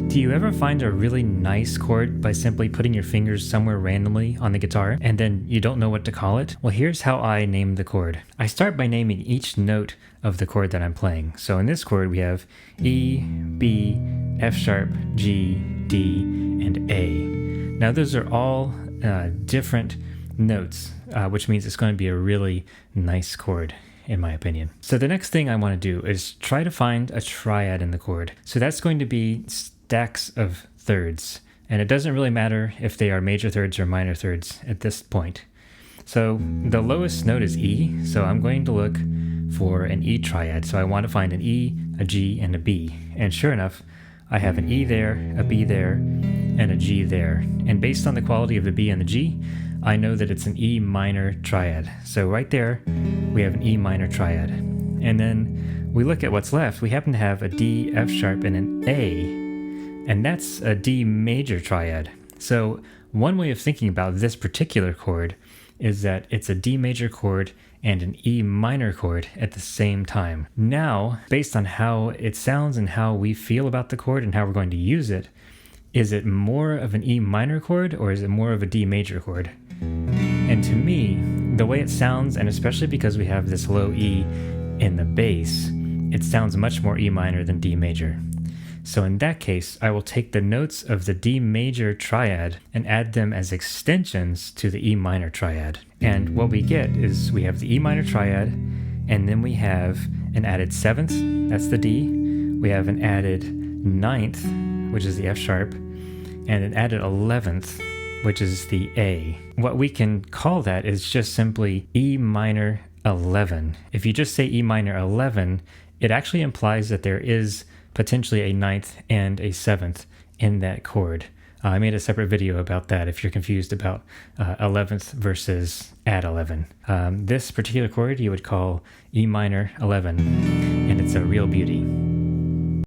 Do you ever find a really nice chord by simply putting your fingers somewhere randomly on the guitar and then you don't know what to call it? Well, here's how I name the chord. I start by naming each note of the chord that I'm playing. So in this chord we have E, B, F sharp, G, D, and A. Now those are all different notes, which means it's going to be a really nice chord, in my opinion. So the next thing I want to do is try to find a triad in the chord. So that's going to be stacks of thirds, and it doesn't really matter if they are major thirds or minor thirds at this point. So the lowest note is E, so I'm going to look for an E triad. So I want to find an E, a G, and a B. And sure enough, I have an E there, a B there, and a G there. And based on the quality of the B and the G, I know that it's an E minor triad. So right there, we have an E minor triad. And then we look at what's left. We happen to have a D, F sharp, and an A, and that's a D major triad. So one way of thinking about this particular chord is that it's a D major chord and an E minor chord at the same time. Now, based on how it sounds and how we feel about the chord and how we're going to use it, is it more of an E minor chord or is it more of a D major chord? And to me, the way it sounds, and especially because we have this low E in the bass, it sounds much more E minor than D major. So in that case, I will take the notes of the D major triad and add them as extensions to the E minor triad. And what we get is we have the E minor triad, and then we have an added seventh, that's the D. We have an added ninth, which is the F sharp, and an added 11th, which is the A. What we can call that is just simply E minor 11. If you just say E minor 11, it actually implies that there is potentially a ninth and a seventh in that chord. I made a separate video about that if you're confused about 11th versus add 11. This particular chord you would call E minor 11, and it's a real beauty.